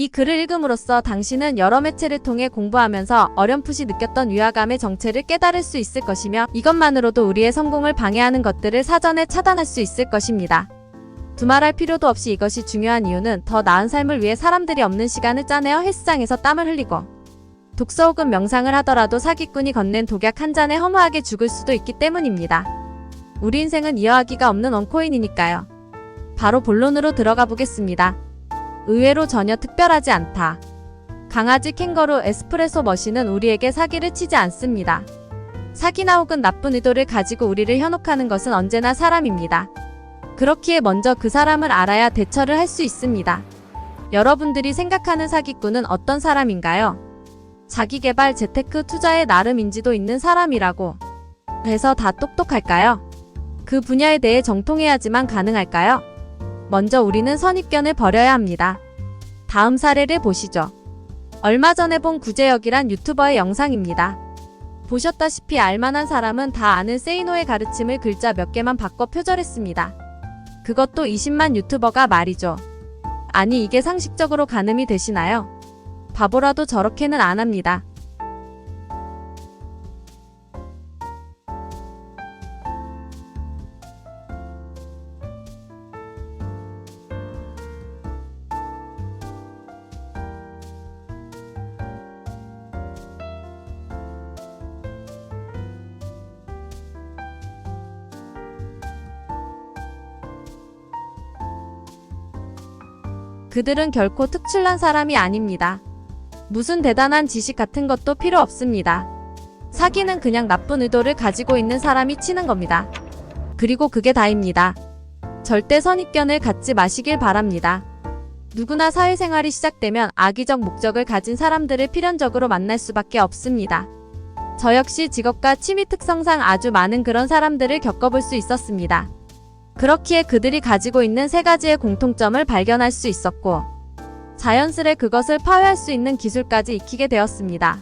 이 글을 읽음으로써 당신은 여러 매체를 통해 공부하면서 어렴풋이 느꼈던 위화감의 정체를 깨달을 수 있을 것이며 이것만으로도 우리의 성공을 방해하는 것들을 사전에 차단할 수 있을 것입니다. 두말할 필요도 없이 이것이 중요한 이유는 더 나은 삶을 위해 사람들이 없는 시간을 짜내어 헬스장에서 땀을 흘리고 독서 혹은 명상을 하더라도 사기꾼이 건넨 독약 한 잔에 허무하게 죽을 수도 있기 때문입니다. 우리 인생은 이어하기가 없는 원코인이니까요. 바로 본론으로 들어가 보겠습니다. 의외로 전혀 특별하지 않다. 강아지 캥거루 에스프레소 머신은 우리에게 사기를 치지 않습니다. 사기나 혹은 나쁜 의도를 가지고 우리를 현혹하는 것은 언제나 사람입니다. 그렇기에 먼저 그 사람을 알아야 대처를 할 수 있습니다. 여러분들이 생각하는 사기꾼은 어떤 사람인가요? 자기개발, 재테크, 투자에 나름 인지도 있는 사람이라고 해서 다 똑똑할까요? 그 분야에 대해 정통해야지만 가능할까요? 먼저 우리는 선입견을 버려야 합니다. 다음 사례를 보시죠. 얼마 전에 본 구제혁이란 유튜버의 영상입니다. 보셨다시피 알만한 사람은 다 아는 세이노의 가르침을 글자 몇 개만 바꿔 표절했습니다. 그것도 20만 유튜버가 말이죠. 아니 이게 상식적으로 가늠이 되시나요? 바보라도 저렇게는 안 합니다. 그들은 결코 특출난 사람이 아닙니다. 무슨 대단한 지식 같은 것도 필요 없습니다. 사기는 그냥 나쁜 의도를 가지고 있는 사람이 치는 겁니다. 그리고 그게 다입니다. 절대 선입견을 갖지 마시길 바랍니다. 누구나 사회생활이 시작되면 악의적 목적을 가진 사람들을 필연적으로 만날 수밖에 없습니다. 저 역시 직업과 취미 특성상 아주 많은 그런 사람들을 겪어볼 수 있었습니다. 그렇기에 그들이 가지고 있는 세 가지의 공통점을 발견할 수 있었고 자연스레 그것을 파괴할 수 있는 기술까지 익히게 되었습니다.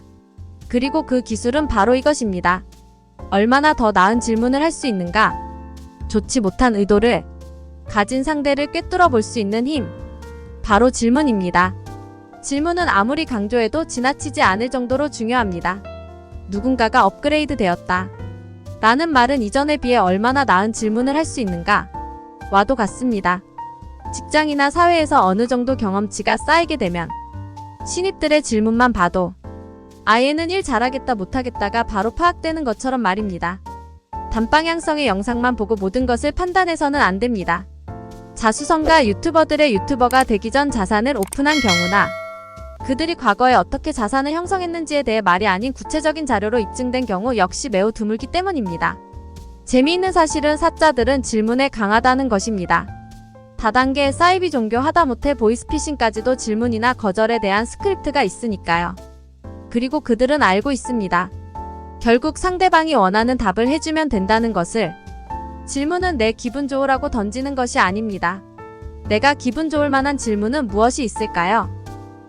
그리고 그 기술은 바로 이것입니다. 얼마나 더 나은 질문을 할 수 있는가? 좋지 못한 의도를 가진 상대를 꿰뚫어 볼 수 있는 힘. 바로 질문입니다. 질문은 아무리 강조해도 지나치지 않을 정도로 중요합니다. 누군가가 업그레이드 되었다. 라는 말은 이전에 비해 얼마나 나은 질문을 할 수 있는가? 와도 같습니다. 직장이나 사회에서 어느 정도 경험치가 쌓이게 되면 신입들의 질문만 봐도 아예는 일 잘하겠다 못하겠다가 바로 파악되는 것처럼 말입니다. 단방향성의 영상만 보고 모든 것을 판단해서는 안 됩니다. 자수성가 유튜버들의 유튜버가 되기 전 자산을 오픈한 경우나 그들이 과거에 어떻게 자산을 형성했는지에 대해 말이 아닌 구체적인 자료로 입증된 경우 역시 매우 드물기 때문입니다. 재미있는 사실은 사자들은 질문에 강하다는 것입니다. 다단계 사이비 종교 하다못해 보이스피싱까지도 질문이나 거절에 대한 스크립트가 있으니까요. 그리고 그들은 알고 있습니다. 결국 상대방이 원하는 답을 해주면 된다는 것을. 질문은 내 기분 좋으라고 던지는 것이 아닙니다. 내가 기분 좋을 만한 질문은 무엇이 있을까요?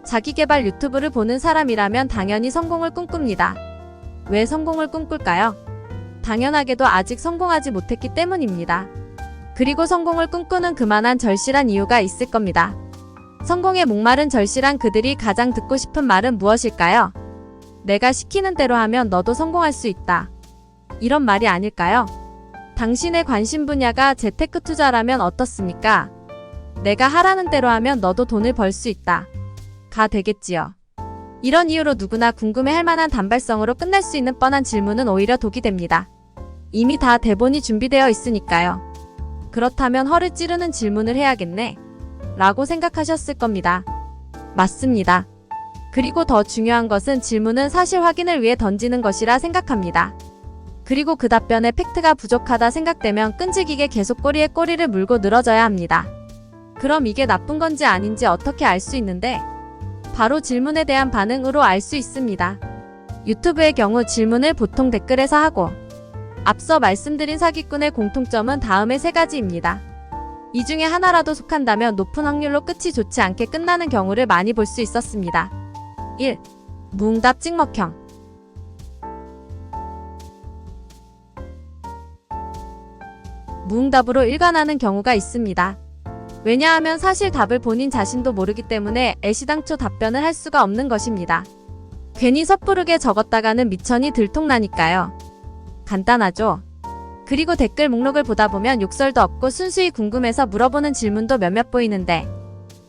자기계발 유튜브를 보는 사람이라면 당연히 성공을 꿈꿉니다. 왜 성공을 꿈꿀까요? 당연하게도 아직 성공하지 못했기 때문입니다. 그리고 성공을 꿈꾸는 그만한 절실한 이유가 있을 겁니다. 성공에 목마른 절실한 그들이 가장 듣고 싶은 말은 무엇일까요? 내가 시키는 대로 하면 너도 성공할 수 있다. 이런 말이 아닐까요? 당신의 관심 분야가 재테크 투자라면 어떻습니까? 내가 하라는 대로 하면 너도 돈을 벌 수 있다. 가 되겠지요. 이런 이유로 누구나 궁금해할 만한 단발성으로 끝날 수 있는 뻔한 질문은 오히려 독이 됩니다. 이미 다 대본이 준비되어 있으니까요. 그렇다면 허를 찌르는 질문을 해야겠네 라고 생각하셨을 겁니다. 맞습니다. 그리고 더 중요한 것은 질문은 사실 확인을 위해 던지는 것이라 생각합니다. 그리고 그 답변에 팩트가 부족하다 생각되면 끈질기게 계속 꼬리에 꼬리를 물고 늘어져야 합니다. 그럼 이게 나쁜 건지 아닌지 어떻게 알 수 있는데? 바로 질문에 대한 반응으로 알 수 있습니다. 유튜브의 경우 질문을 보통 댓글에서 하고 앞서 말씀드린 사기꾼의 공통점은 다음의 세 가지입니다. 이 중에 하나라도 속한다면 높은 확률로 끝이 좋지 않게 끝나는 경우를 많이 볼 수 있었습니다. 1. 무응답 찍먹형. 무응답으로 일관하는 경우가 있습니다. 왜냐하면 사실 답을 본인 자신도 모르기 때문에 애시당초 답변을 할 수가 없는 것입니다. 괜히 섣부르게 적었다가는 미천이 들통나니까요. 간단하죠? 그리고 댓글 목록을 보다 보면 욕설도 없고 순수히 궁금해서 물어보는 질문도 몇몇 보이는데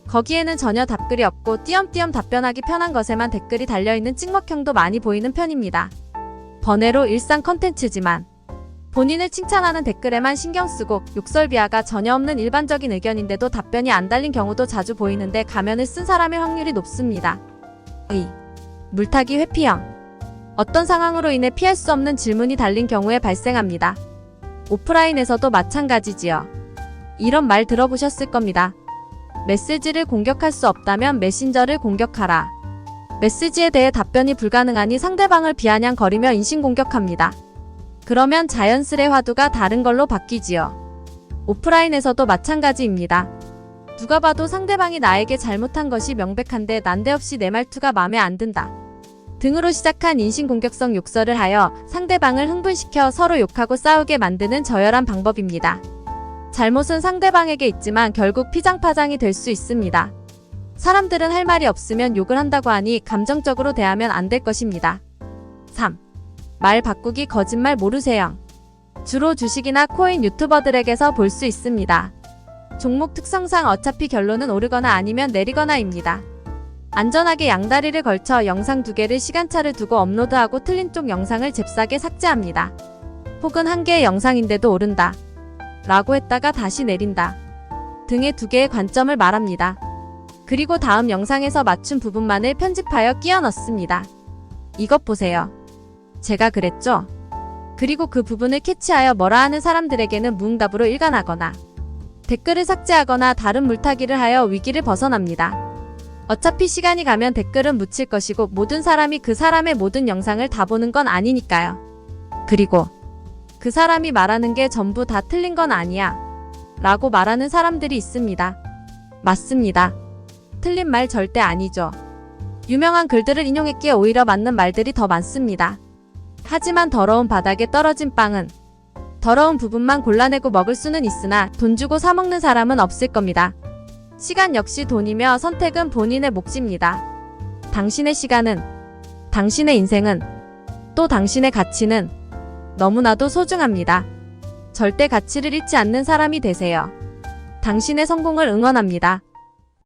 거기에는 전혀 답글이 없고 띄엄띄엄 답변하기 편한 것에만 댓글이 달려있는 찍먹형도 많이 보이는 편입니다. 번외로 일상 컨텐츠지만 본인을 칭찬하는 댓글에만 신경 쓰고 욕설 비하가 전혀 없는 일반적인 의견인데도 답변이 안 달린 경우도 자주 보이는데 가면을 쓴 사람일 확률이 높습니다. 물타기 회피형. 어떤 상황으로 인해 피할 수 없는 질문이 달린 경우에 발생합니다. 오프라인에서도 마찬가지지요. 이런 말 들어보셨을 겁니다. 메시지를 공격할 수 없다면 메신저를 공격하라. 메시지에 대해 답변이 불가능하니 상대방을 비아냥거리며 인신공격합니다. 그러면 자연스레 화두가 다른 걸로 바뀌지요. 오프라인에서도 마찬가지입니다. 누가 봐도 상대방이 나에게 잘못한 것이 명백한데 난데없이 내 말투가 마음에 안 든다 등으로 시작한 인신공격성 욕설을 하여 상대방을 흥분시켜 서로 욕하고 싸우게 만드는 저열한 방법입니다. 잘못은 상대방에게 있지만 결국 피장파장이 될 수 있습니다. 사람들은 할 말이 없으면 욕을 한다고 하니 감정적으로 대하면 안 될 것입니다. 3. 말 바꾸기 거짓말 모르세요. 주로 주식이나 코인 유튜버들에게서 볼 수 있습니다. 종목 특성상 어차피 결론은 오르거나 아니면 내리거나입니다. 안전하게 양다리를 걸쳐 영상 2개를 시간차를 두고 업로드하고 틀린 쪽 영상을 잽싸게 삭제합니다. 혹은 한 개의 영상인데도 오른다 라고 했다가 다시 내린다 등의 2개의 관점을 말합니다. 그리고 다음 영상에서 맞춘 부분만을 편집하여 끼워 넣습니다. 이것 보세요. 제가 그랬죠? 그리고 그 부분을 캐치하여 뭐라 하는 사람들에게는 무응답으로 일관하거나 댓글을 삭제하거나 다른 물타기를 하여 위기를 벗어납니다. 어차피 시간이 가면 댓글은 묻힐 것이고 모든 사람이 그 사람의 모든 영상을 다 보는 건 아니니까요. 그리고 그 사람이 말하는 게 전부 다 틀린 건 아니야 라고 말하는 사람들이 있습니다. 맞습니다. 틀린 말 절대 아니죠. 유명한 글들을 인용했기에 오히려 맞는 말들이 더 많습니다. 하지만 더러운 바닥에 떨어진 빵은 더러운 부분만 골라내고 먹을 수는 있으나 돈 주고 사 먹는 사람은 없을 겁니다. 시간 역시 돈이며 선택은 본인의 몫입니다. 당신의 시간은, 당신의 인생은, 또 당신의 가치는 너무나도 소중합니다. 절대 가치를 잃지 않는 사람이 되세요. 당신의 성공을 응원합니다.